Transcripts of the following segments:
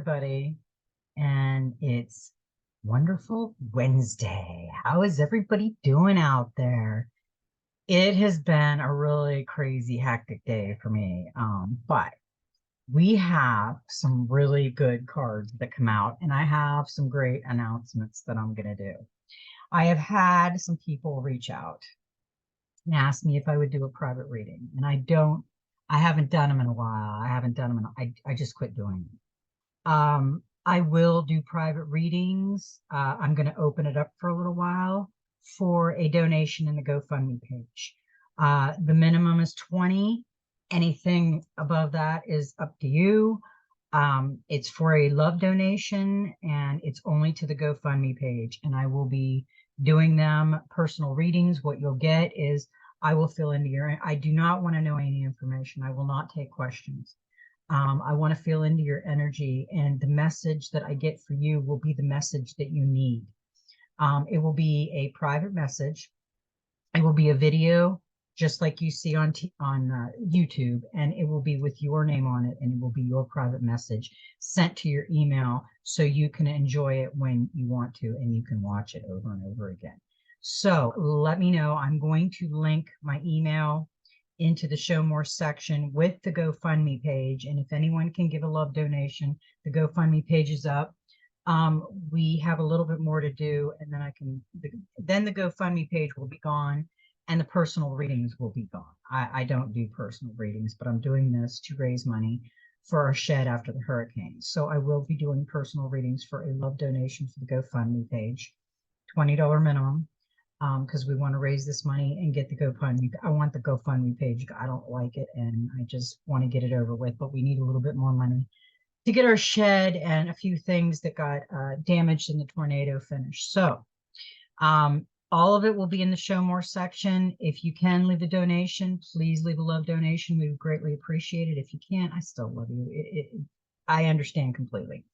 everybody, and it's wonderful Wednesday. How is everybody doing out there? It has been a really crazy, hectic day for me, but we have some really good cards that come out, and I have some great announcements that I'm going to do. I have had some people reach out and ask me if I would do a private reading, and I haven't done them in a while. I haven't done them, I just quit doing them. I will do private readings. I'm going to open it up for a little while for a donation in the GoFundMe page. The minimum is 20. Anything above that is up to you. It's for a love donation and it's only to the GoFundMe page. And I will be doing them personal readings. What you'll get is I will fill into I do not want to know any information. I will not take questions. I want to feel into your energy, and the message that I get for you will be the message that you need. It will be a private message. It will be a video, just like you see on YouTube, and it will be with your name on it, and it will be your private message sent to your email so you can enjoy it when you want to, and you can watch it over and over again. So let me know. I'm going to link my email into the show more section with the GoFundMe page. And if anyone can give a love donation, the GoFundMe page is up. We have a little bit more to do, and then the GoFundMe page will be gone and the personal readings will be gone. I don't do personal readings, but I'm doing this to raise money for our shed after the hurricane. So I will be doing personal readings for a love donation for the GoFundMe page, $20 minimum. Because we want to raise this money and get the GoFundMe. I want the GoFundMe page. I don't like it, and I just want to get it over with. But we need a little bit more money to get our shed and a few things that got damaged in the tornado finished. So all of it will be in the show more section. If you can leave a donation, please leave a love donation. We would greatly appreciate it. If you can't, I still love you. I understand completely.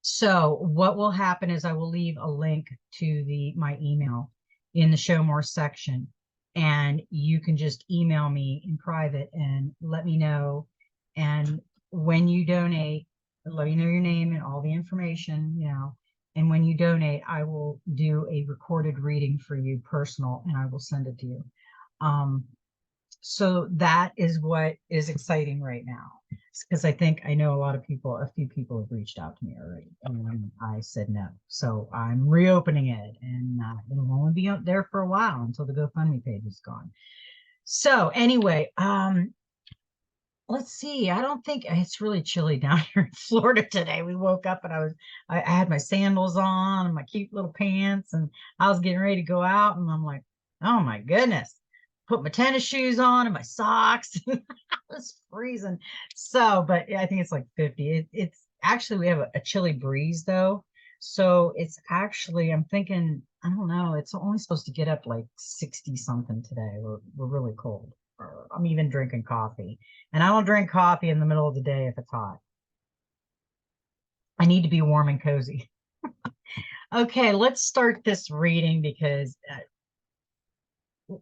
So what will happen is I will leave a link to my email in the show more section, and you can just email me in private and let me know. And when you donate, let me know your name and all the information, and when you donate, I will do a recorded reading for you, personal, and I will send it to you. So that is what is exciting right now, because I know a few people have reached out to me already, and I said no. So I'm reopening it, and it'll only be up there for a while until the GoFundMe page is gone. So anyway, let's see. I don't think it's really chilly down here in Florida today. We woke up and I had my sandals on and my cute little pants, and I was getting ready to go out, and I'm like, oh my goodness. Put my tennis shoes on and my socks. I was freezing. So, but I think it's like 50. It's actually, we have a chilly breeze though. So it's actually, I'm thinking, I don't know, it's only supposed to get up like 60 something today. We're really cold. I'm even drinking coffee. And I don't drink coffee in the middle of the day if it's hot. I need to be warm and cozy. Okay, let's start this reading because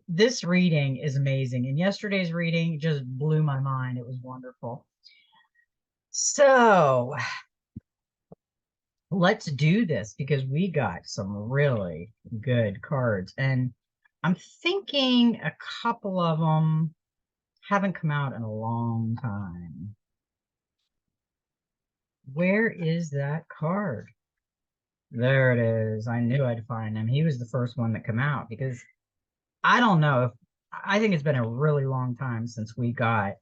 this reading is amazing, and yesterday's reading just blew my mind. It was wonderful. So let's do this because we got some really good cards, and I'm thinking a couple of them haven't come out in a long time. Where is that card? There it is. I knew I'd find him. He was the first one that came out because I don't know if I think it's been a really long time since we got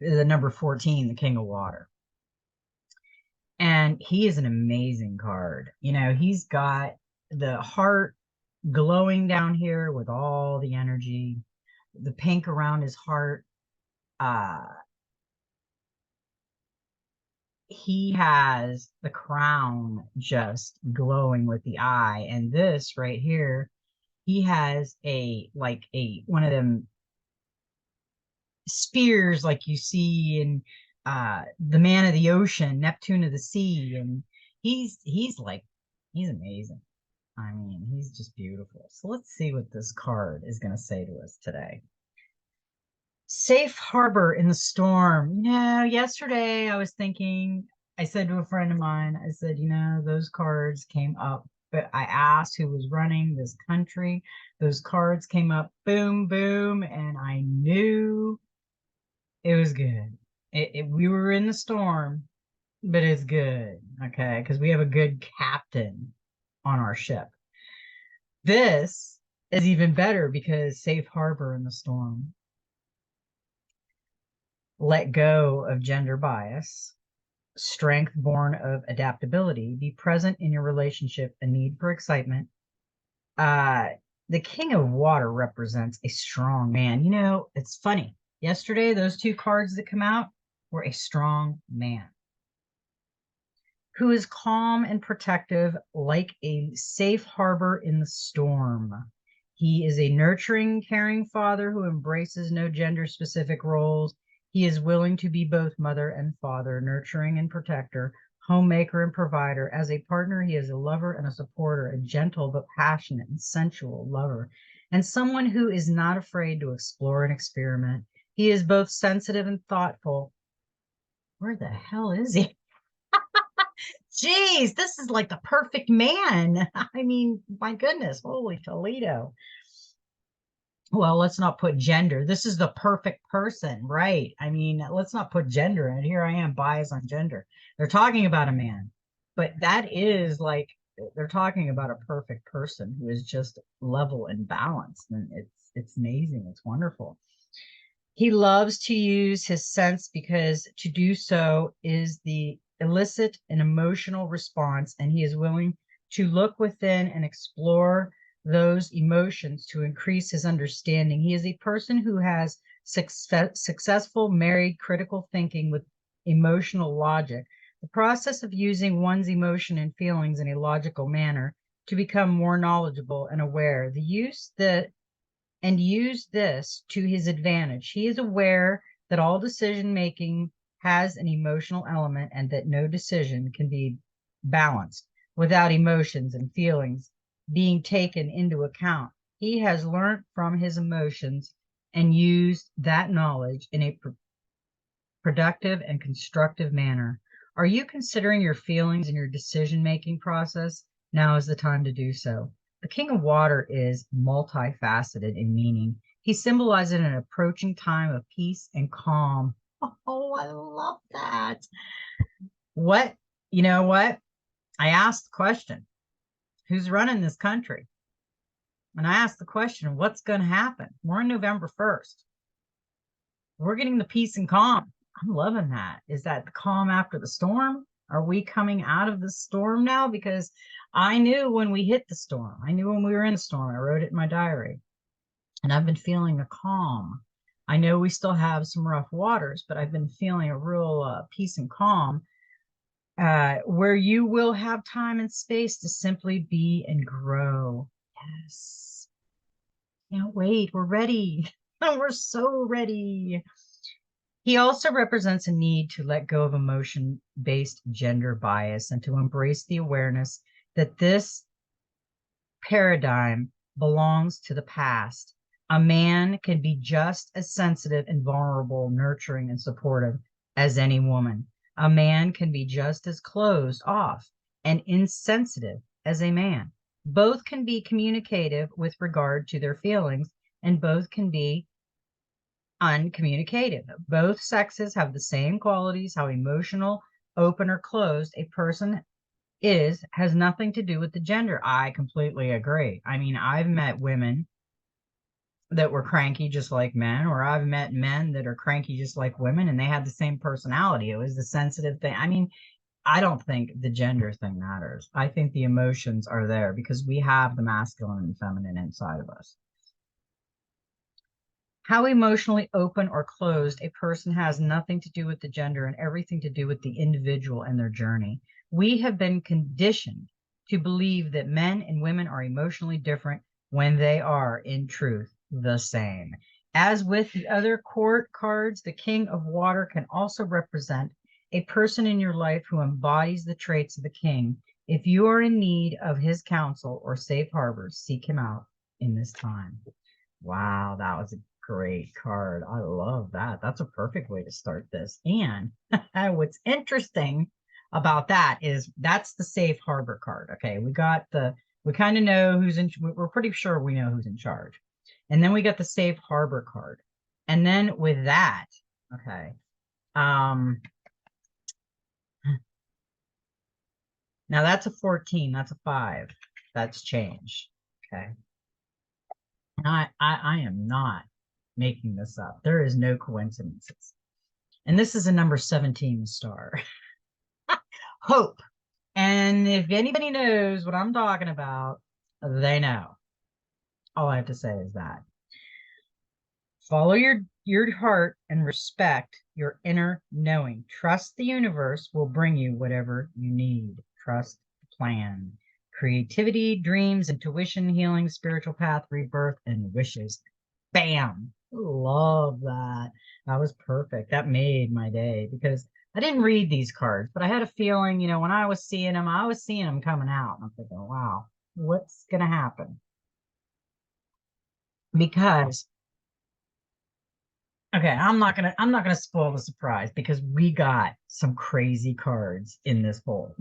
the number 14, the King of Water. And he is an amazing card. He's got the heart glowing down here with all the energy, the pink around his heart. He has the crown just glowing with the eye. And this right here, he has one of them spears like you see in the Man of the Ocean, Neptune of the Sea, and he's amazing. I mean, he's just beautiful. So let's see what this card is going to say to us today. Safe harbor in the storm. Yesterday I was thinking, I said to a friend of mine, I said, those cards came up, but I asked who was running this country. Those cards came up, boom, boom, and I knew it was good. We were in the storm, but it's good, okay? Because we have a good captain on our ship. This is even better because safe harbor in the storm. Let go of gender bias, strength born of adaptability, be present in your relationship, a need for excitement. Uh, the King of Water represents a strong man. It's funny. Yesterday, those two cards that come out were a strong man who is calm and protective like a safe harbor in the storm. He is a nurturing, caring father who embraces no gender specific roles. He is willing to be both mother and father, nurturing and protector, homemaker and provider. As a partner, he is a lover and a supporter, a gentle but passionate and sensual lover, and someone who is not afraid to explore and experiment. He is both sensitive and thoughtful. Where the hell is he? Geez, this is like the perfect man. I mean, my goodness, holy Toledo. Well, let's not put gender. This is the perfect person, right? I mean, let's not put gender in it. Here I am, bias on gender. They're talking about a man, but that is like they're talking about a perfect person who is just level and balanced, and it's amazing. It's wonderful. He loves to use his sense because to do so is the elicit an emotional response, and he is willing to look within and explore those emotions to increase his understanding. He is a person who has successful married critical thinking with emotional logic, the process of using one's emotion and feelings in a logical manner to become more knowledgeable and aware. Use this to his advantage. He is aware that all decision making has an emotional element and that no decision can be balanced without emotions and feelings being taken into account. He has learned from his emotions and used that knowledge in a productive and constructive manner. Are you considering your feelings in your decision making process? Now is the time to do so. The King of Water is multifaceted in meaning. He symbolizes an approaching time of peace and calm. Oh, I love that. What, you know what? I asked the question, who's running this country? And I asked the question, what's going to happen? We're on November 1st. We're getting the peace and calm. I'm loving that. Is that the calm after the storm? Are we coming out of the storm now? Because I knew when we hit the storm. I knew when we were in the storm. I wrote it in my diary. And I've been feeling a calm. I know we still have some rough waters, but I've been feeling a real peace and calm where you will have time and space to simply be and grow. Yes. Can't wait. We're ready. We're so ready. He also represents a need to let go of emotion-based gender bias and to embrace the awareness that this paradigm belongs to the past. A man can be just as sensitive and vulnerable, nurturing and supportive as any woman. A man can be just as closed off and insensitive as a man. Both can be communicative with regard to their feelings, and both can be uncommunicative. Both sexes have the same qualities. How emotional, open, or closed a person is has nothing to do with the gender. I completely agree. I mean, I've met women that were cranky just like men, or I've met men that are cranky just like women, and they had the same personality. It was the sensitive thing. I mean, I don't think the gender thing matters. I think the emotions are there because we have the masculine and feminine inside of us. How emotionally open or closed a person has nothing to do with the gender and everything to do with the individual and their journey. We have been conditioned to believe that men and women are emotionally different when they are, in truth, the same. As with the other court cards, the King of Water can also represent a person in your life who embodies the traits of the king. If you are in need of his counsel or safe harbors, seek him out in this time. Wow, that was a great card. I love that. That's a perfect way to start this. And what's interesting about that is that's the safe harbor card. Okay. We kind of know we're pretty sure we know who's in charge. And then we got the safe harbor card. And then with that, okay. Now that's a 14, that's a 5. That's change. Okay. And I am not making this up. There is no coincidences. And this is a number 17 star. Hope. And if anybody knows what I'm talking about, they know. All I have to say is that. Follow your heart and respect your inner knowing. Trust the universe will bring you whatever you need. Trust the plan. Creativity, dreams, intuition, healing, spiritual path, rebirth, and wishes. Bam. Love that. That was perfect. That made my day because I didn't read these cards, but I had a feeling, when I was seeing them coming out. And I'm thinking, wow, what's going to happen? Because okay, I'm not gonna spoil the surprise because we got some crazy cards in this bowl.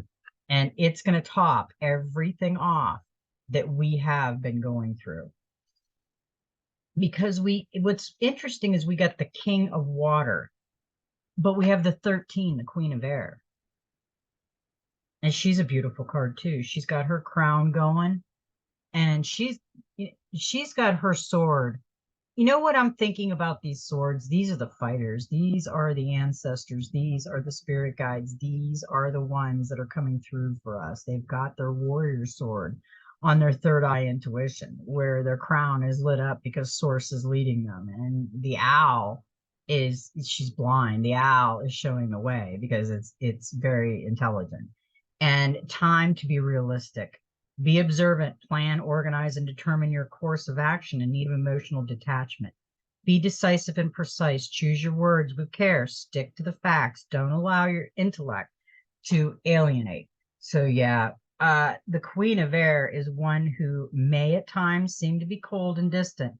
And it's gonna top everything off that we have been going through. Because what's interesting is we got the King of Water, but we have the 13, the Queen of Air. And she's a beautiful card too. She's got her crown going, and she's got her sword. You know what I'm thinking about these swords? These are the fighters. These are the ancestors. These are the spirit guides. These are the ones that are coming through for us. They've got their warrior sword on their third eye intuition, where their crown is lit up because source is leading them. And the owl she's blind. The owl is showing the way because it's very intelligent. And time to be realistic. Be observant, plan, organize, and determine your course of action in need of emotional detachment. Be decisive and precise. Choose your words with care. Stick to the facts. Don't allow your intellect to alienate. So yeah, the Queen of Air is one who may at times seem to be cold and distant.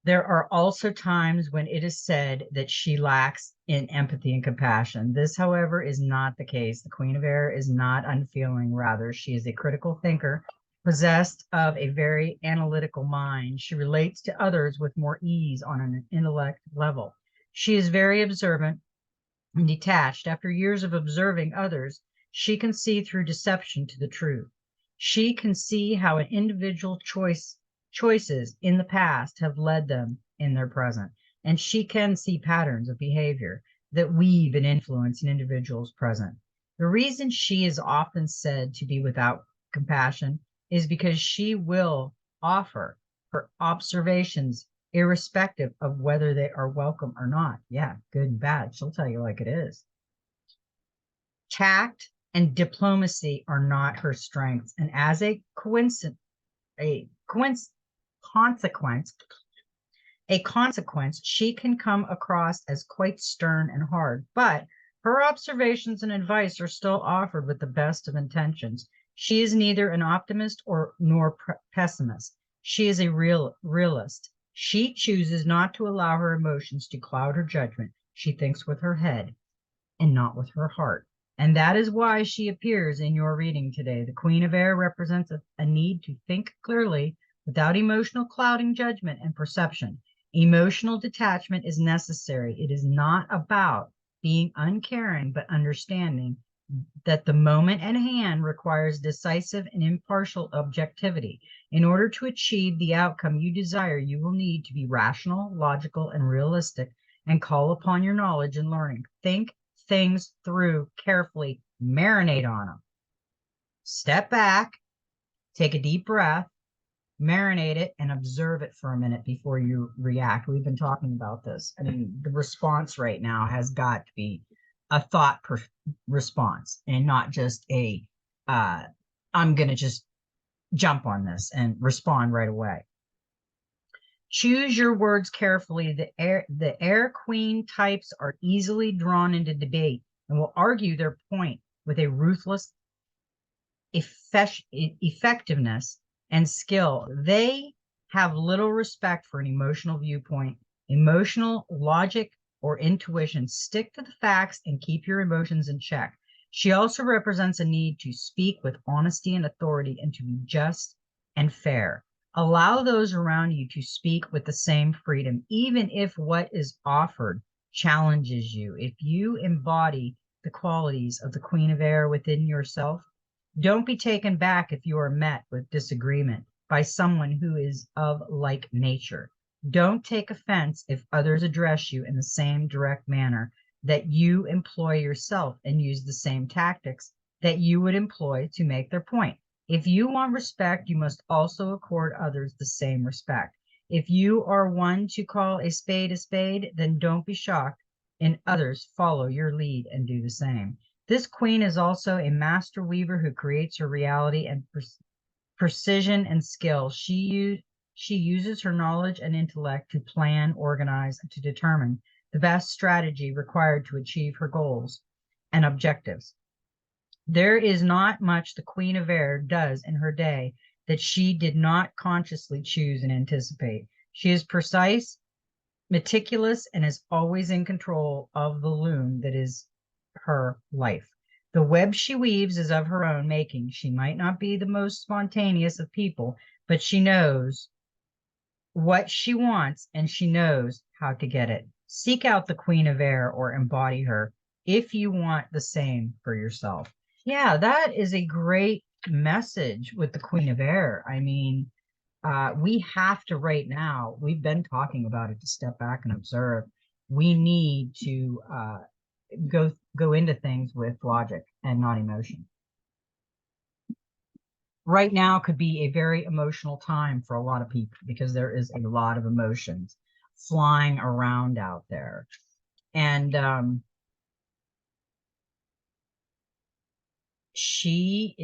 There are also times when it is said that she lacks in empathy and compassion. This, however, is not the case. The Queen of Air is not unfeeling. Rather, she is a critical thinker, possessed of a very analytical mind. She relates to others with more ease on an intellect level. She is very observant and detached. After years of observing others, she can see through deception to the truth. She can see how an individual choices in the past have led them in their present. And she can see patterns of behavior that weave and influence an individual's present. The reason she is often said to be without compassion is because she will offer her observations irrespective of whether they are welcome or not. Yeah, good and bad. She'll tell you like it is. Tact and diplomacy are not her strengths. And as a consequence, she can come across as quite stern and hard, but her observations and advice are still offered with the best of intentions. She is neither an optimist nor pessimist. She is a realist. She chooses not to allow her emotions to cloud her judgment. She thinks with her head and not with her heart. And that is why she appears in your reading today. The Queen of Air represents a need to think clearly without emotional clouding judgment and perception. Emotional detachment is necessary. It is not about being uncaring, but understanding that the moment at hand requires decisive and impartial objectivity. In order to achieve the outcome you desire, you will need to be rational, logical, and realistic, and call upon your knowledge and learning. Think things through carefully, marinate on them. Step back, take a deep breath, marinate it, and observe it for a minute before you react. We've been talking about this. I mean, the response right now has got to be a thought response and not just I'm going to just jump on this and respond right away. Choose your words carefully. The air queen types are easily drawn into debate and will argue their point with a ruthless effectiveness and skill. They have little respect for an emotional viewpoint, emotional logic, or intuition. Stick to the facts and keep your emotions in check. She also represents a need to speak with honesty and authority and to be just and fair. Allow those around you to speak with the same freedom, even if what is offered challenges you. If you embody the qualities of the Queen of Air within yourself, don't be taken back if you are met with disagreement by someone who is of like nature. Don't take offense if others address you in the same direct manner that you employ yourself and use the same tactics that you would employ to make their point. If you want respect, you must also accord others the same respect. If you are one to call a spade, then don't be shocked and others follow your lead and do the same. This queen is also a master weaver who creates her reality and precision and skill. She uses her knowledge and intellect to plan, organize, and to determine the best strategy required to achieve her goals and objectives. There is not much the Queen of Air does in her day that she did not consciously choose and anticipate. She is precise, meticulous, and is always in control of the loom that is her life. The web she weaves is of her own making. She might not be the most spontaneous of people, but she knows what she wants and she knows how to get it. Seek out the Queen of Air or embody her if you want the same for yourself. Yeah, that is a great message with the Queen of Air. I mean, we have to right now, we've been talking about it, to step back and observe. We need to go into things with logic and not emotion. Right now could be a very emotional time for a lot of people because there is a lot of emotions flying around out there. And she's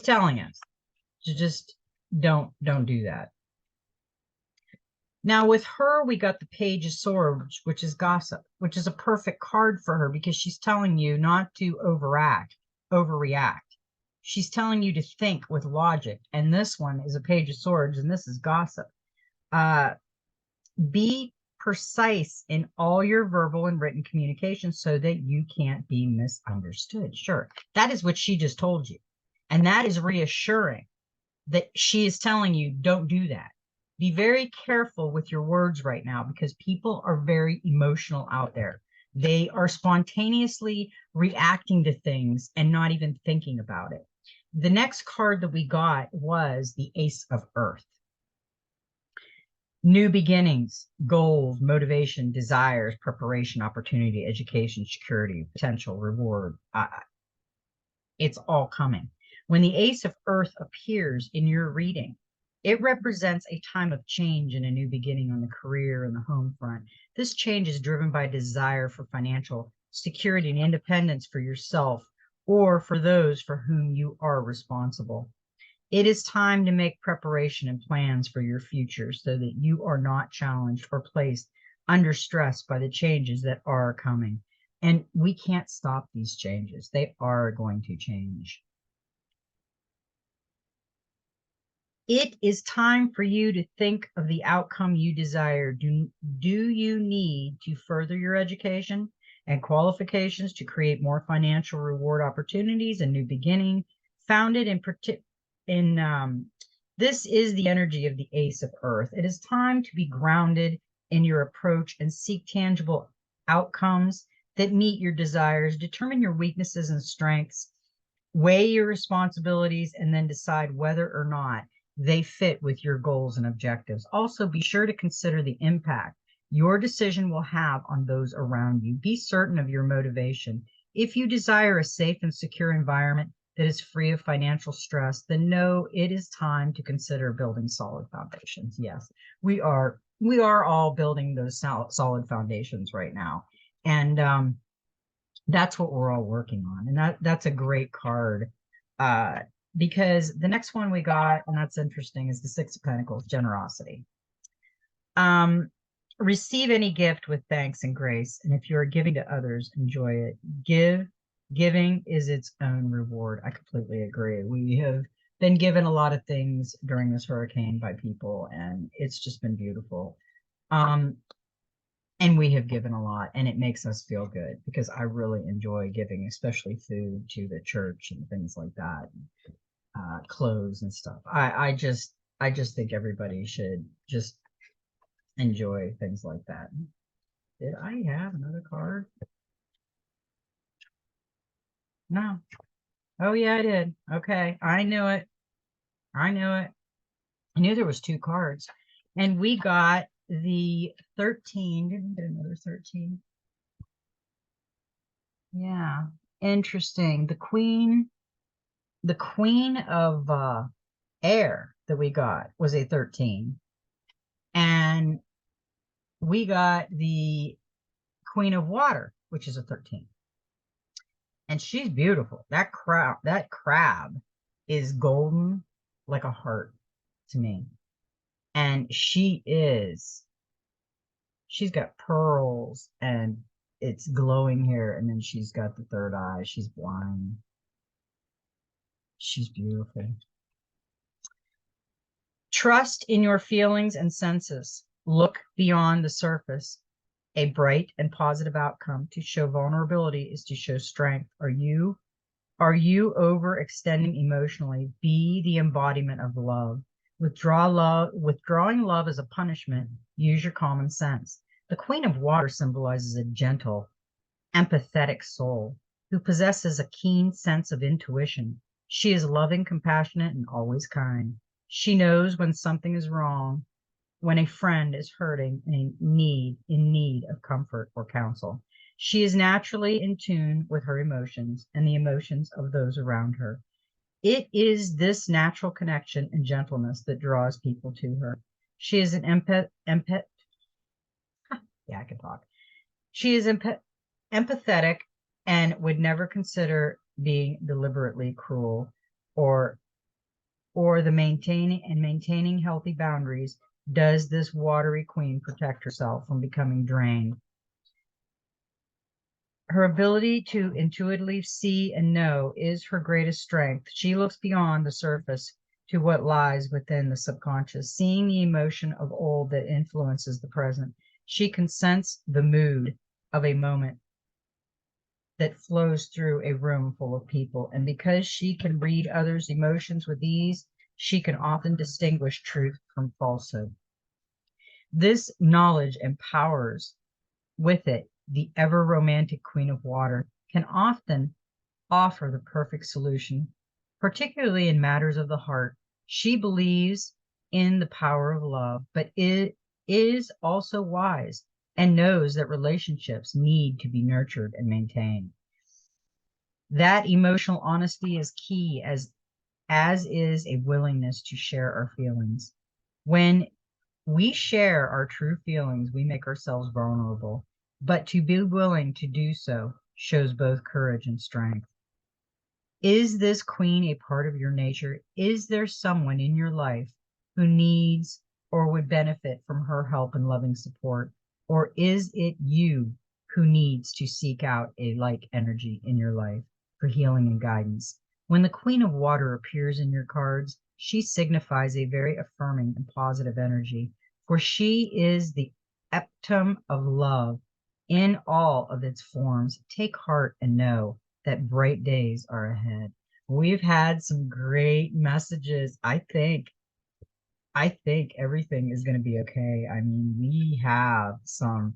telling us to just don't do that. Now with her, we got the Page of Swords, which is gossip, which is a perfect card for her because she's telling you not to overreact. She's telling you to think with logic. And this one is a Page of Swords, and this is gossip. Be precise in all your verbal and written communication so that you can't be misunderstood. Sure, that is what she just told you. And that is reassuring that she is telling you, don't do that. Be very careful with your words right now because people are very emotional out there. They are spontaneously reacting to things and not even thinking about it. The next card that we got was the Ace of Earth. New beginnings, goals, motivation, desires, preparation, opportunity, education, security, potential, reward. It's all coming. When the Ace of Earth appears in your reading, it represents a time of change and a new beginning on the career and the home front. This change is driven by desire for financial security and independence for yourself or for those for whom you are responsible. It is time to make preparation and plans for your future so that you are not challenged or placed under stress by the changes that are coming. And we can't stop these changes. They are going to change. It is time for you to think of the outcome you desire. Do you need to further your education and qualifications to create more financial reward opportunities, a new beginning, founded this is the energy of the Ace of Earth. It is time to be grounded in your approach and seek tangible outcomes that meet your desires, determine your weaknesses and strengths, weigh your responsibilities, and then decide whether or not they fit with your goals and objectives. Also, be sure to consider the impact your decision will have on those around you. Be certain of your motivation. If you desire a safe and secure environment that is free of financial stress, then know it is time to consider building solid foundations. Yes, we are all building those solid foundations right now. And that's what we're all working on. And that's a great card. Because the next one we got, and that's interesting, is the Six of Pentacles, generosity. Receive any gift with thanks and grace, and if you are giving to others, enjoy it. Giving is its own reward. I completely agree. We have been given a lot of things during this hurricane by people, and it's just been beautiful. Um, and we have given a lot, and it makes us feel good because I really enjoy giving, especially food to the church and things like that, clothes and stuff. I just think everybody should just enjoy things like that. Did I have another card? No. Oh yeah, I did. Okay, I knew it. I knew it. I knew there was two cards, and we got the 13. Didn't we get another 13? Yeah, interesting. The queen of air that we got was a 13, and we got the queen of water, which is a 13. And she's beautiful. That crab is golden like a heart to me. And she's got pearls and it's glowing here, and then she's got the third eye. She's blind. She's beautiful. Trust in your feelings and senses. Look beyond the surface. A bright and positive outcome. To show vulnerability is to show strength. Are you overextending emotionally? Be the embodiment of love. Withdrawing love as a punishment. Use your common sense. The Queen of Water symbolizes a gentle, empathetic soul who possesses a keen sense of intuition. She is loving, compassionate, and always kind. She knows when something is wrong, when a friend is hurting and in need of comfort or counsel. She is naturally in tune with her emotions and the emotions of those around her. It is this natural connection and gentleness that draws people to her. She is an yeah, I can talk. She is empathetic and would never consider being deliberately cruel, or maintaining healthy boundaries. Does this watery queen protect herself from becoming drained? Her ability to intuitively see and know is her greatest strength. She looks beyond the surface to what lies within the subconscious, seeing the emotion of old that influences the present. She can sense the mood of a moment that flows through a room full of people. And because she can read others' emotions with ease, she can often distinguish truth from falsehood. This knowledge empowers. With it, the ever romantic Queen of Water can often offer the perfect solution, particularly in matters of the heart. She believes in the power of love, but it is also wise and knows that relationships need to be nurtured and maintained. That emotional honesty is key, as is a willingness to share our feelings. When we share our true feelings, we make ourselves vulnerable, but to be willing to do so shows both courage and strength. Is this queen a part of your nature? Is there someone in your life who needs or would benefit from her help and loving support? Or is it you who needs to seek out a like energy in your life for healing and guidance? When the Queen of Water appears in your cards, she signifies a very affirming and positive energy, for she is the epitome of love in all of its forms. Take heart and know that bright days are ahead. We've had some great messages. I think everything is going to be okay. I mean, we have some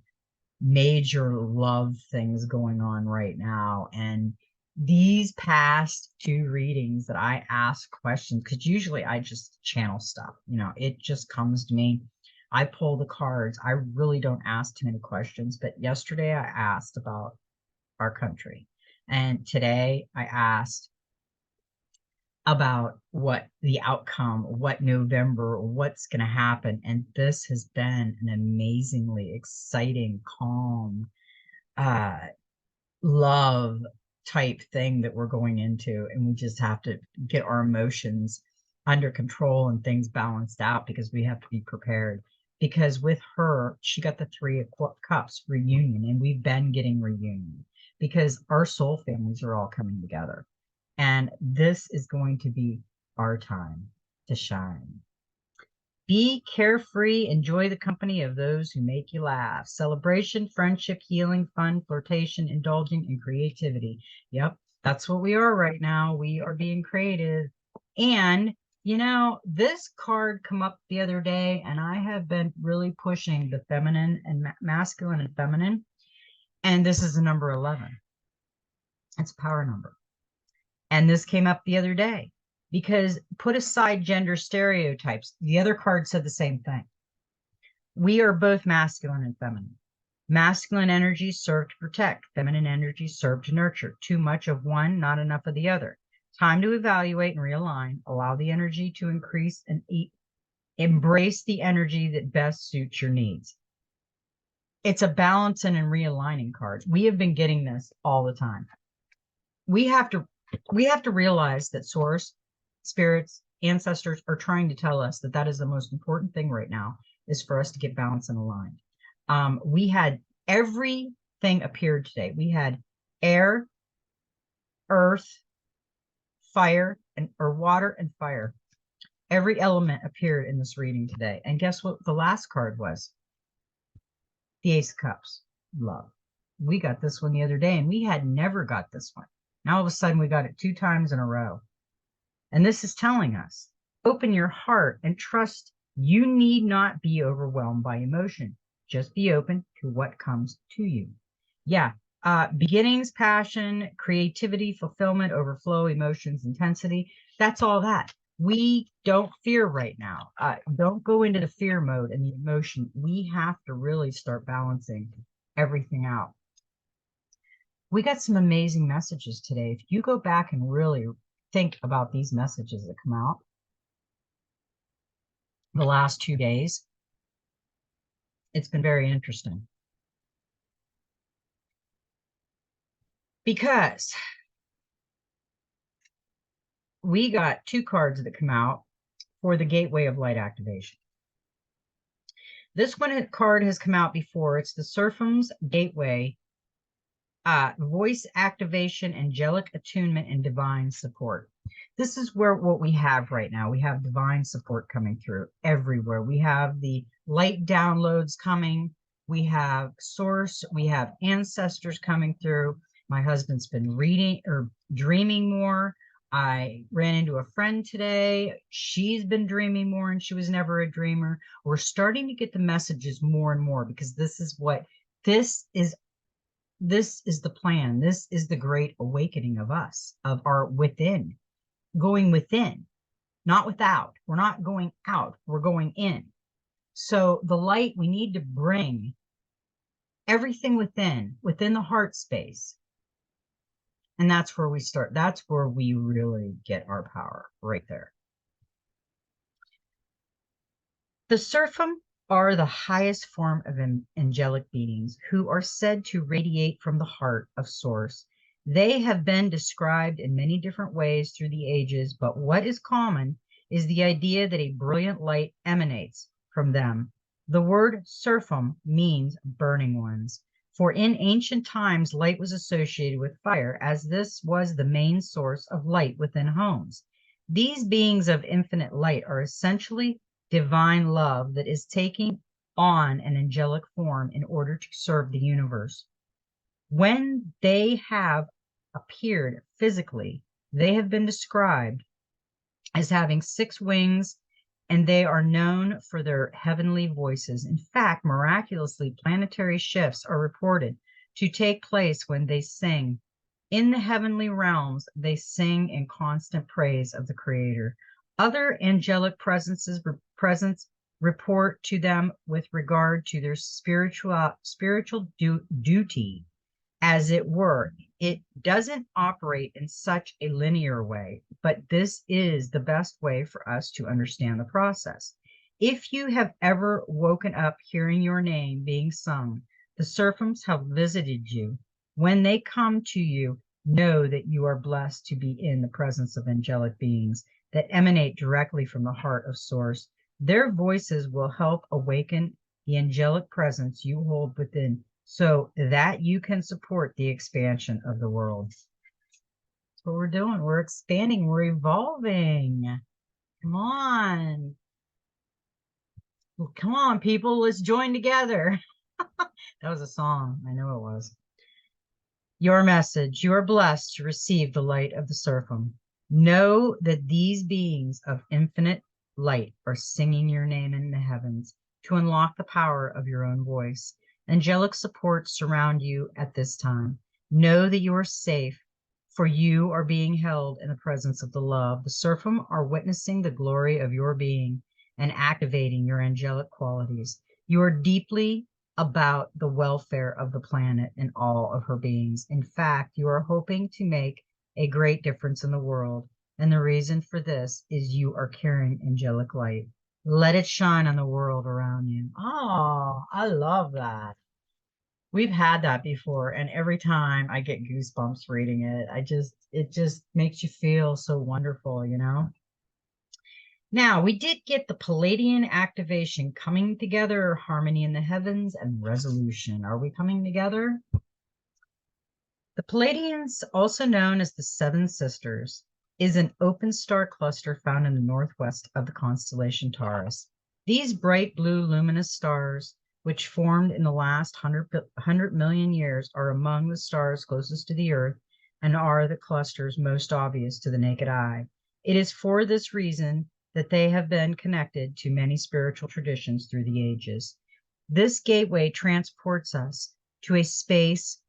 major love things going on right now, and these past two readings that I ask questions, because usually I just channel stuff, it just comes to me. I pull the cards. I really don't ask too many questions, but yesterday I asked about our country, and today I asked about what the outcome, what November, what's going to happen. And this has been an amazingly exciting, calm, uh, love type thing that we're going into. And we just have to get our emotions under control and things balanced out, because we have to be prepared. Because with her, she got the Three of Cups reunion, and we've been getting reunion because our soul families are all coming together. And this is going to be our time to shine. Be carefree, enjoy the company of those who make you laugh. Celebration, friendship, healing, fun, flirtation, indulging, and creativity. Yep, that's what we are right now. We are being creative. And, you know, this card come up the other day, and I have been really pushing the feminine and masculine and feminine. And this is the number 11. It's a power number. And this came up the other day because put aside gender stereotypes, the other card said the same thing. We are both masculine and feminine. Masculine energies serve to protect, feminine energies serve to nurture. Too much of one, not enough of the other. Time to evaluate and realign, allow the energy to increase and embrace the energy that best suits your needs. It's a balancing and realigning card. We have been getting this all the time. We have to realize that source, spirits, ancestors are trying to tell us that that is the most important thing right now, is for us to get balanced and aligned. We had everything appeared today. We had air, earth, fire, or water and fire. Every element appeared in this reading today. And guess what the last card was? The Ace of Cups, love. We got this one the other day, and we had never got this one. Now all of a sudden we got it 2 times in a row. And this is telling us, open your heart and trust. You need not be overwhelmed by emotion. Just be open to what comes to you. Yeah. Beginnings, passion, creativity, fulfillment, overflow, emotions, intensity. That's all that. We don't fear right now. Don't go into the fear mode and the emotion. We have to really start balancing everything out. We got some amazing messages today. If you go back and really think about these messages that come out the last 2 days, it's been very interesting. Because we got 2 cards that come out for the Gateway of Light activation. This card has come out before. It's the Seraphims Gateway, voice activation, angelic attunement, and divine support. This is what we have right now. We have divine support coming through everywhere. We have the light downloads coming. We have source. We have ancestors coming through. My husband's been reading or dreaming more. I ran into a friend today. She's been dreaming more, and she was never a dreamer. We're starting to get the messages more and more, because this is the plan. This is the great awakening of us, of our within, going within, not without. We're not going out, we're going in. So the light, we need to bring everything within the heart space. And that's where we start. That's where we really get our power, right there. The Seraphim are the highest form of angelic beings who are said to radiate from the heart of Source. They have been described in many different ways through the ages, but what is common is the idea that a brilliant light emanates from them. The word seraphim means burning ones, for in ancient times light was associated with fire, as this was the main source of light within homes. These beings of infinite light are essentially divine love that is taking on an angelic form in order to serve the universe. When they have appeared physically, they have been described as having 6 wings, and they are known for their heavenly voices. In fact, miraculously, planetary shifts are reported to take place when they sing. In the heavenly realms, they sing in constant praise of the Creator. Other angelic presence report to them with regard to their spiritual duty, as it were. It doesn't operate in such a linear way, but this is the best way for us to understand the process. If you have ever woken up hearing your name being sung, the seraphims have visited you. When they come to you, know that you are blessed to be in the presence of angelic beings that emanate directly from the heart of Source. Their voices will help awaken the angelic presence you hold within, so that you can support the expansion of the world. That's what we're doing. We're expanding. We're evolving. Come on. Well, come on, people. Let's join together. That was a song. I know it was. Your message. You are blessed to receive the light of the Seraphim. Know that these beings of infinite light are singing your name in the heavens to unlock the power of your own voice. Angelic support surround you at this time. Know that you are safe, for you are being held in the presence of the love. The Seraphim are witnessing the glory of your being and activating your angelic qualities. You are deeply about the welfare of the planet and all of her beings. In fact, you are hoping to make a great difference in the world. And the reason for this is you are carrying angelic light. Let it shine on the world around you. Oh, I love that. We've had that before, and every time I get goosebumps reading it, it just makes you feel so wonderful, you know? Now, we did get the Palladian activation, coming together, harmony in the heavens, and resolution. Are we coming together? The Palladians, also known as the Seven Sisters, is an open star cluster found in the northwest of the constellation Taurus. These bright blue luminous stars, which formed in the last 100 million years, are among the stars closest to the Earth and are the clusters most obvious to the naked eye. It is for this reason that they have been connected to many spiritual traditions through the ages. This gateway transports us to a space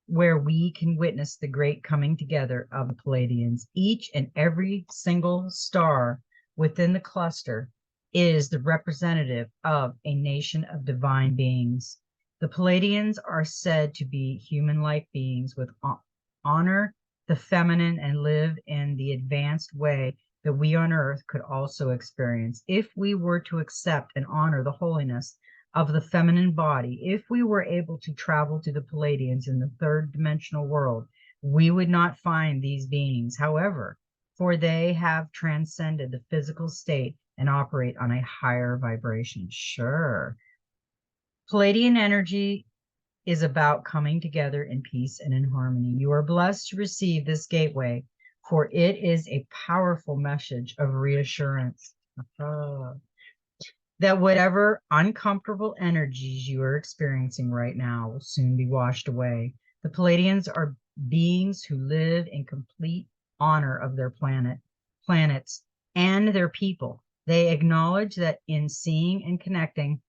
where we can witness the great coming together of the Palladians. Each and every single star within the cluster is the representative of a nation of divine beings. The Palladians are said to be human-like beings with honor the feminine and live in the advanced way that we on earth could also experience. If we were to accept and honor the holiness of the feminine body, if we were able to travel to the Palladians in the third dimensional world, we would not find these beings. However, for they have transcended the physical state and operate on a higher vibration. Sure. Palladian energy is about coming together in peace and in harmony. You are blessed to receive this gateway, for it is a powerful message of reassurance. That whatever uncomfortable energies you are experiencing right now will soon be washed away. The Palladians are beings who live in complete honor of their planets, and their people. They acknowledge that in seeing and connecting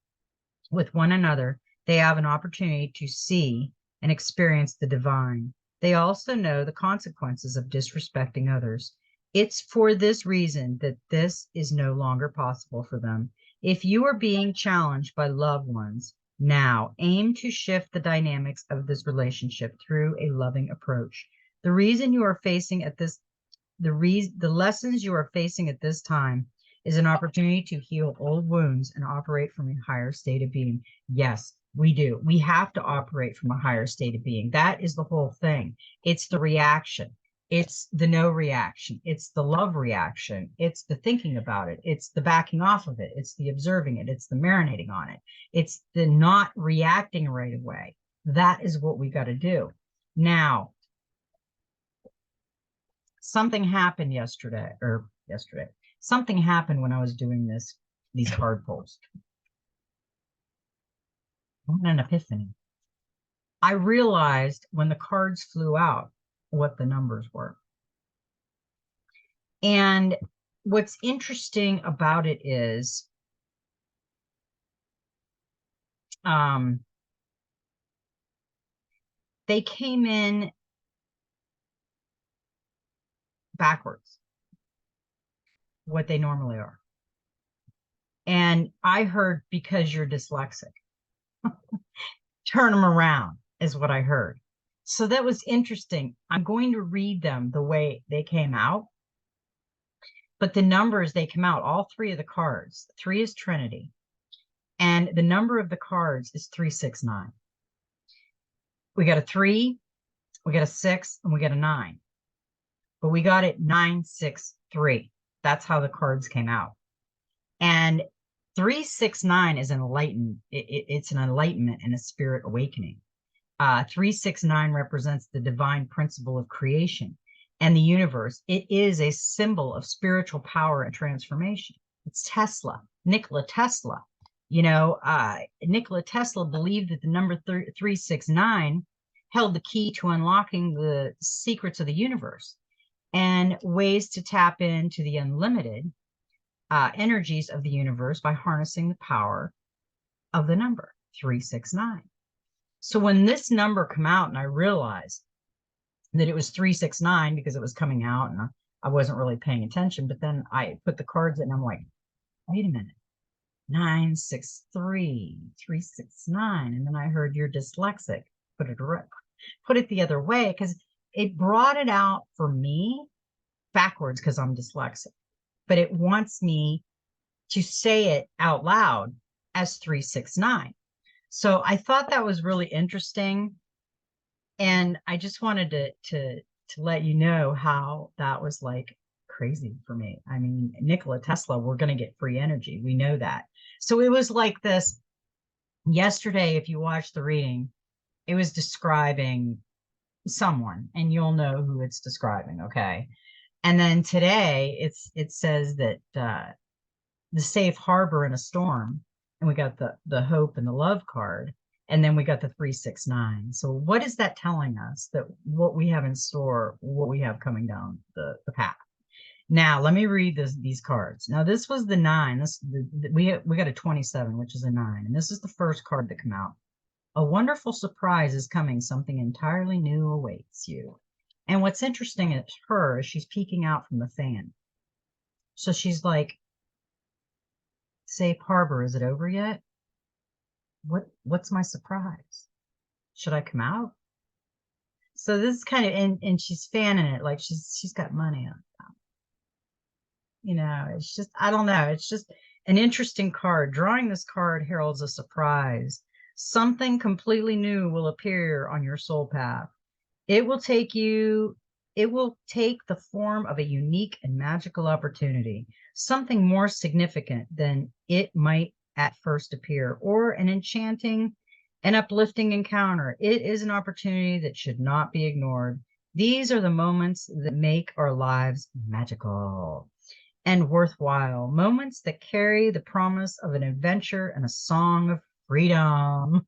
with one another, they have an opportunity to see and experience the divine. They also know the consequences of disrespecting others. It's for this reason that this is no longer possible for them. If you are being challenged by loved ones, now aim to shift the dynamics of this relationship through a loving approach. The reason you are facing at this, the lessons you are facing at this time is an opportunity to heal old wounds and operate from a higher state of being. Yes, we do. We have to operate from a higher state of being. That is the whole thing. It's the reaction. It's the no reaction. It's the love reaction. It's the thinking about it. It's the backing off of it. It's the observing it. It's the marinating on it. It's the not reacting right away. That is what we got to do. Now, something happened yesterday. Something happened when I was doing these card pulls. An epiphany. I realized when the cards flew out what the numbers were. And what's interesting about it is they came in backwards, what they normally are. And I heard, because you're dyslexic, turn them around is what I heard. So that was interesting. I'm going to read them the way they came out. But the numbers, they come out, all three of the cards. 3 is Trinity. And the number of the cards is 369. We got a 3, we got a 6, and we got a 9. But we got it 963. That's how the cards came out. And 369 is it's an enlightenment and a spirit awakening. 369 represents the divine principle of creation. and the universe. It is a symbol of spiritual power and transformation. It's Tesla, Nikola Tesla. Nikola Tesla believed that the number 369 held the key to unlocking the secrets of the universe and ways to tap into the unlimited energies of the universe by harnessing the power of the number 369. So when this number came out and I realized that it was 369 because it was coming out and I wasn't really paying attention, but then I put the cards in and I'm like, wait a minute, 963, 369. And then I heard you're dyslexic. Put it the other way because it brought it out for me backwards because I'm dyslexic, but it wants me to say it out loud as 369. So I thought that was really interesting. And I just wanted to let you know how that was like crazy for me. I mean, Nikola Tesla, we're going to get free energy. We know that. So it was like this yesterday, if you watch the reading, it was describing someone and you'll know who it's describing. Okay. And then today it says that the safe harbor in a storm, and we got the hope and the love card, and then we got the 369. So what is that telling us? That what we have in store, what we have coming down the path. Now let me read these cards. Now this was the 9. We got a 27, which is a 9, and this is the first card that came out. A wonderful surprise is coming. Something entirely new awaits you. And what's interesting at her is she's peeking out from the fan. So she's like, safe harbor, is it over yet? What's my surprise? Should I come out? So this is kind of, and she's fanning it like she's got money on it. It's just, I don't know. It's just an interesting card. Drawing this card heralds a surprise. Something completely new will appear on your soul path. It will take the form of a unique and magical opportunity, something more significant than it might at first appear, or an enchanting and uplifting encounter. It is an opportunity that should not be ignored. These are the moments that make our lives magical and worthwhile, moments that carry the promise of an adventure and a song of freedom.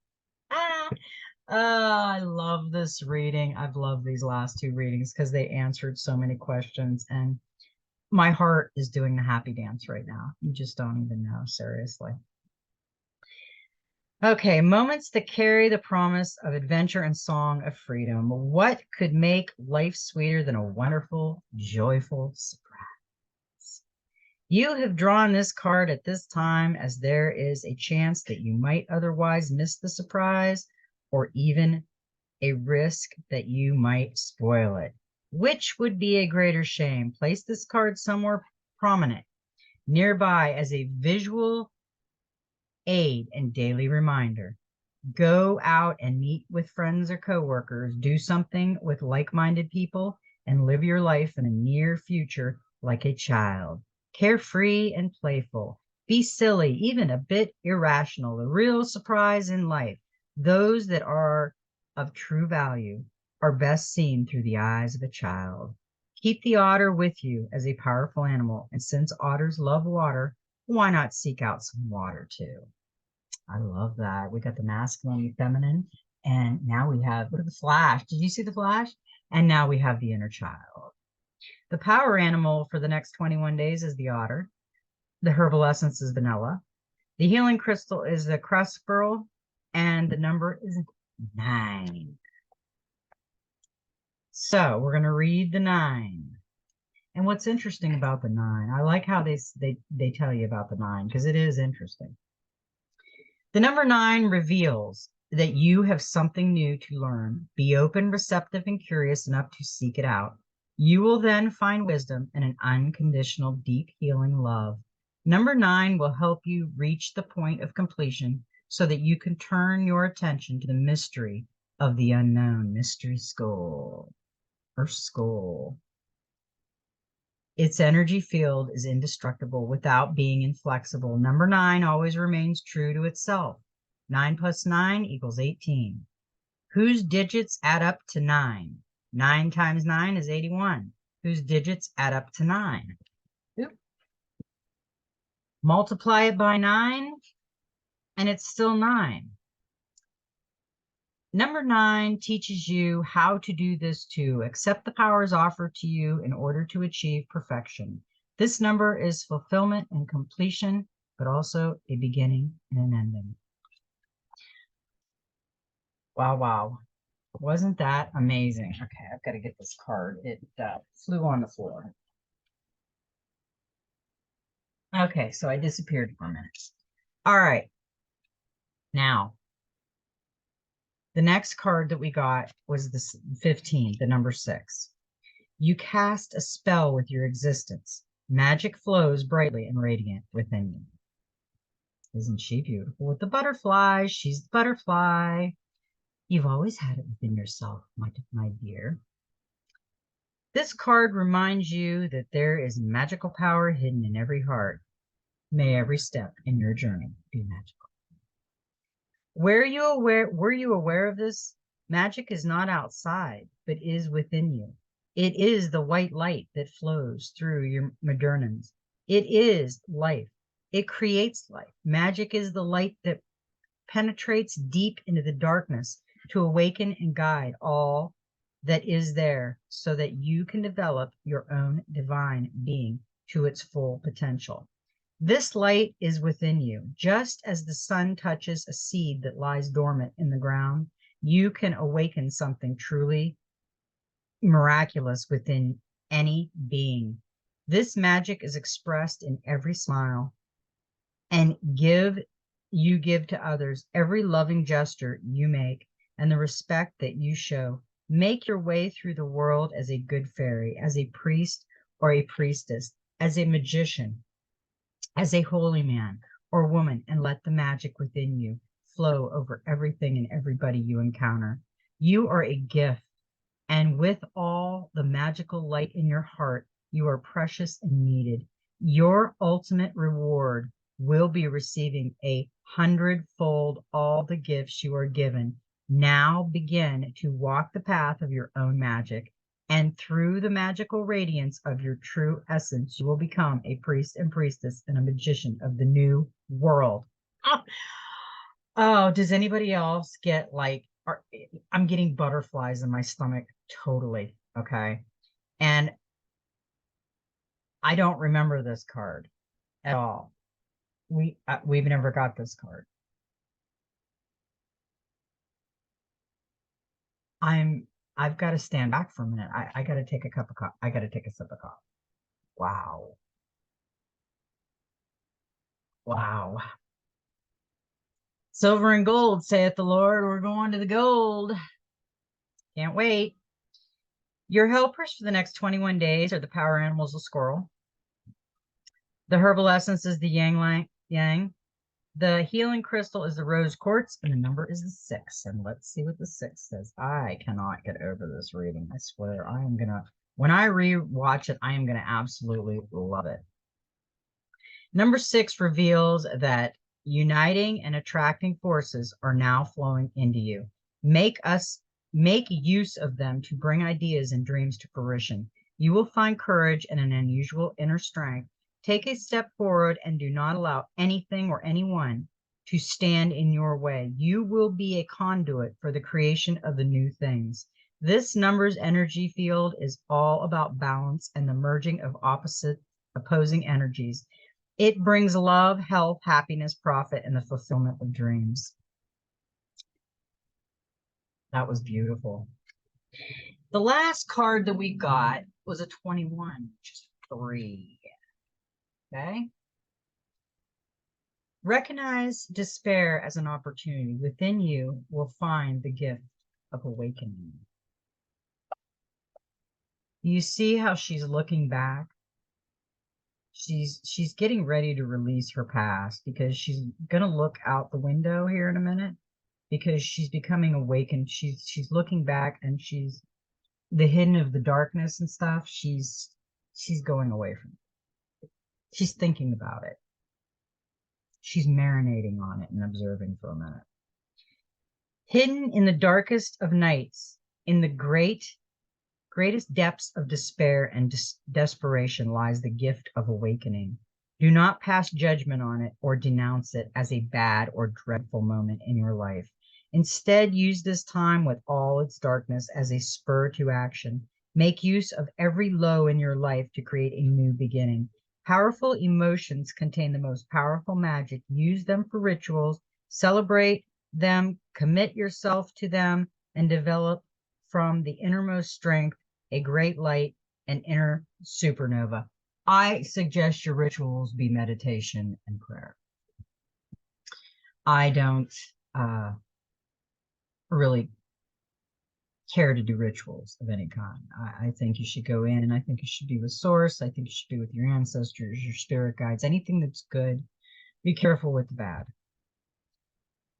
I love this reading. I've loved these last 2 readings because they answered so many questions, and my heart is doing the happy dance right now. You just don't even know, seriously. Okay, moments that carry the promise of adventure and song of freedom. What could make life sweeter than a wonderful, joyful surprise? You have drawn this card at this time as there is a chance that you might otherwise miss the surprise, or even a risk that you might spoil it. Which would be a greater shame? Place this card somewhere prominent nearby as a visual aid and daily reminder. Go out and meet with friends or coworkers. Do something with like-minded people and live your life in a near future like a child. Carefree and playful. Be silly, even a bit irrational. The real surprise in life, those that are of true value, are best seen through the eyes of a child. Keep the otter with you as a powerful animal, and since otters love water, why not seek out some water too? I love that. We got the masculine and feminine, and now we have, what are the flash? Did you see the flash? And now we have the inner child. The power animal for the next 21 days is the otter. The herbal essence is vanilla. The healing crystal is the cruspearl, and the number is 9. So we're going to read the 9. And what's interesting about the 9, I like how they tell you about the 9 because it is interesting. The number 9 reveals that you have something new to learn. Be open, receptive, and curious enough to seek it out. You will then find wisdom and an unconditional, deep healing love. Number 9 will help you reach the point of completion so that you can turn your attention to the mystery of the unknown, mystery school or school. Its energy field is indestructible without being inflexible. Number 9 always remains true to itself. 9 plus 9 equals 18. Whose digits add up to 9? 9 times 9 is 81. whose digits add up to 9. Oop. Multiply it by 9, and it's still 9. Number 9 teaches you how to do this too. Accept the powers offered to you in order to achieve perfection. This number is fulfillment and completion, but also a beginning and an ending. Wow, wow. Wasn't that amazing? Okay, I've got to get this card. It flew on the floor. Okay, so I disappeared for a minute. All right. Now, the next card that we got was the 15, the number 6. You cast a spell with your existence. Magic flows brightly and radiant within you. Isn't she beautiful? With the butterfly, she's the butterfly. You've always had it within yourself, my dear. This card reminds you that there is magical power hidden in every heart. May every step in your journey be magical. Were you aware of this? Magic is not outside, but is within you. It is the white light that flows through your modernums. It is life. It creates life. Magic is the light that penetrates deep into the darkness to awaken and guide all that is there so that you can develop your own divine being to its full potential. This light is within you. Just as the sun touches a seed that lies dormant in the ground, you can awaken something truly miraculous within any being. This magic is expressed in every smile and you give to others, every loving gesture you make, and the respect that you show. Make your way through the world as a good fairy, as a priest or a priestess, as a magician, as a holy man or woman, and let the magic within you flow over everything and everybody you encounter. You are a gift, and with all the magical light in your heart, you are precious and needed. Your ultimate reward will be receiving 100-fold all the gifts you are given. Now begin to walk the path of your own magic, and through the magical radiance of your true essence, you will become a priest and priestess and a magician of the new world. Oh, does anybody else get like, I'm getting butterflies in my stomach totally, okay? And I don't remember this card at all. We've never got this card. I've got to stand back for a minute. I got to take a cup of coffee. I got to take a sip of coffee. Wow. Wow. Silver and gold, saith the Lord. We're going to the gold. Can't wait. Your helpers for the next 21 days are the power animals of squirrel. The herbal essence is the yang. The healing crystal is the rose quartz, and the number is the 6. And let's see what the 6 says. I cannot get over this reading. I swear, when I re-watch it, I am gonna absolutely love it. Number 6 reveals that uniting and attracting forces are now flowing into you. Make use of them to bring ideas and dreams to fruition. You will find courage and an unusual inner strength. Take a step forward and do not allow anything or anyone to stand in your way. You will be a conduit for the creation of the new things. This number's energy field is all about balance and the merging of opposing energies. It brings love, health, happiness, profit, and the fulfillment of dreams. That was beautiful. The last card that we got was a 21, which is 3. Okay. Recognize despair as an opportunity. Within you will find the gift of awakening. You see how she's looking back? She's getting ready to release her past because she's gonna look out the window here in a minute because she's becoming awakened. She's looking back and she's the hidden of the darkness and stuff. She's going away from it. She's thinking about it. She's marinating on it and observing for a minute. Hidden in the darkest of nights, in the great greatest depths of despair and desperation lies the gift of awakening. Do not pass judgment on it or denounce it as a bad or dreadful moment in your life. Instead, use this time with all its darkness as a spur to action. Make use of every low in your life to create a new beginning. Powerful emotions contain the most powerful magic. Use them for rituals, celebrate them, commit yourself to them, and develop from the innermost strength a great light, an inner supernova. I suggest your rituals be meditation and prayer. I don't really care to do rituals of any kind. I think you should go in and I think you should be with source. I think you should be with your ancestors, your spirit guides, anything that's good. Be careful with the bad.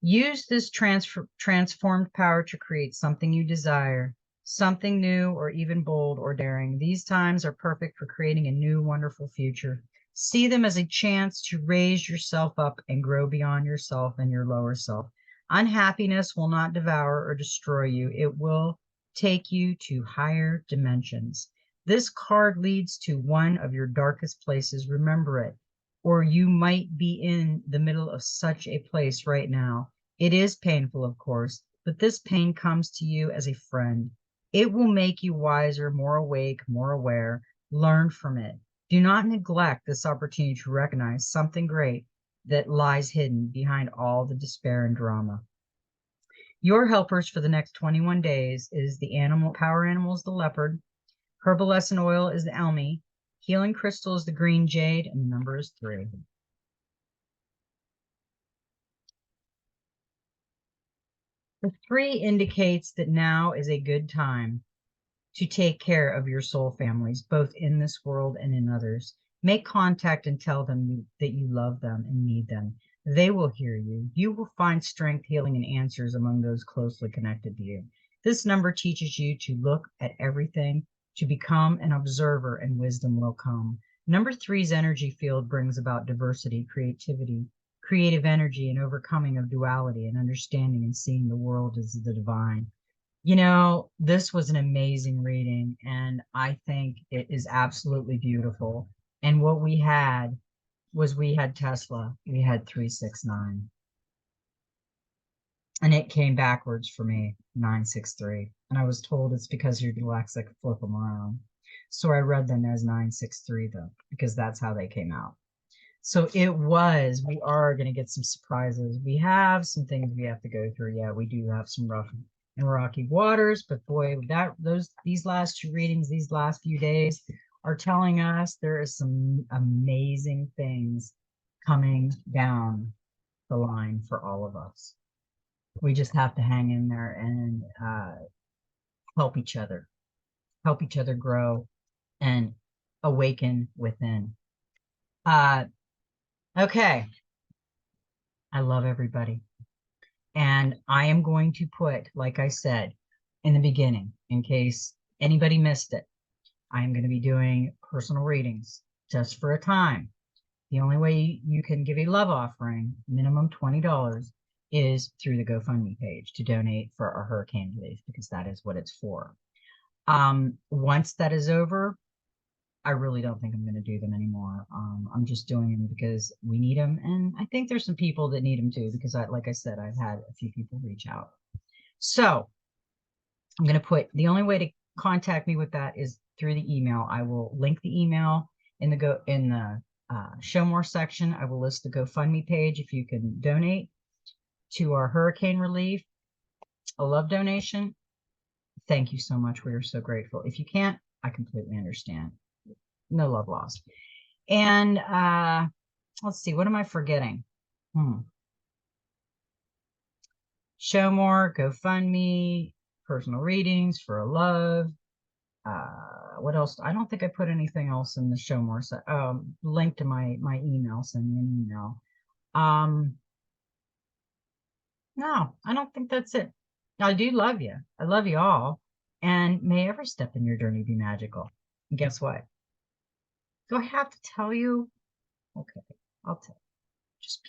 Use this transformed power to create something you desire, something new or even bold or daring. These times are perfect for creating a new, wonderful future. See them as a chance to raise yourself up and grow beyond yourself and your lower self. Unhappiness will not devour or destroy you. It will take you to higher dimensions. This card leads to one of your darkest places. Remember it, or you might be in the middle of such a place right now. It is painful, of course, but this pain comes to you as a friend. It will make you wiser, more awake, more aware. Learn from it. Do not neglect this opportunity to recognize something great that lies hidden behind all the despair and drama. Your helpers for the next 21 days is the power animal is the leopard, herbalescent oil is the elmi, healing crystal is the green jade, and the number is 3. The 3 indicates that now is a good time to take care of your soul families, both in this world and in others. Make contact and tell them that you love them and need them. They will hear you. You will find strength, healing, and answers among those closely connected to you. This number teaches you to look at everything, to become an observer, and wisdom will come. Number 3's energy field brings about diversity, creativity, creative energy, and overcoming of duality, and understanding and seeing the world as the divine. You know, this was an amazing reading, and I think it is absolutely beautiful. And what we had Tesla, we had 369, and it came backwards for me, 963. And I was told it's because you're dyslexic, flip them around. So I read them as 963 though, because that's how they came out. So we are going to get some surprises. We have some things we have to go through. Yeah, we do have some rough and rocky waters, but boy, these last 2 readings, these last few days are telling us there is some amazing things coming down the line for all of us. We just have to hang in there and help each other grow and awaken within. Okay. I love everybody. And I am going to put, like I said in the beginning, in case anybody missed it, I am going to be doing personal readings just for a time. The only way you can give a love offering, minimum $20, is through the GoFundMe page to donate for our hurricane relief, because that is what it's for. Once that is over, I really don't think I'm going to do them anymore. I'm just doing them because we need them. And I think there's some people that need them too, because like I said, I've had a few people reach out. So I'm going to put, the only way to contact me with that is through the email. I will link the email in the show more section. I will list the GoFundMe page if you can donate to our hurricane relief, a love donation. Thank you so much. We are so grateful. If you can't, I completely understand. No love lost. And let's see, what am I forgetting? Show more, GoFundMe, personal readings for a love. What else? I don't think I put anything else in the show more. So, link to my email, send me an email. No, I don't think that's it. I do love you. I love you all. And may every step in your journey be magical. And guess what? Do I have to tell you? Okay, I'll tell you. Just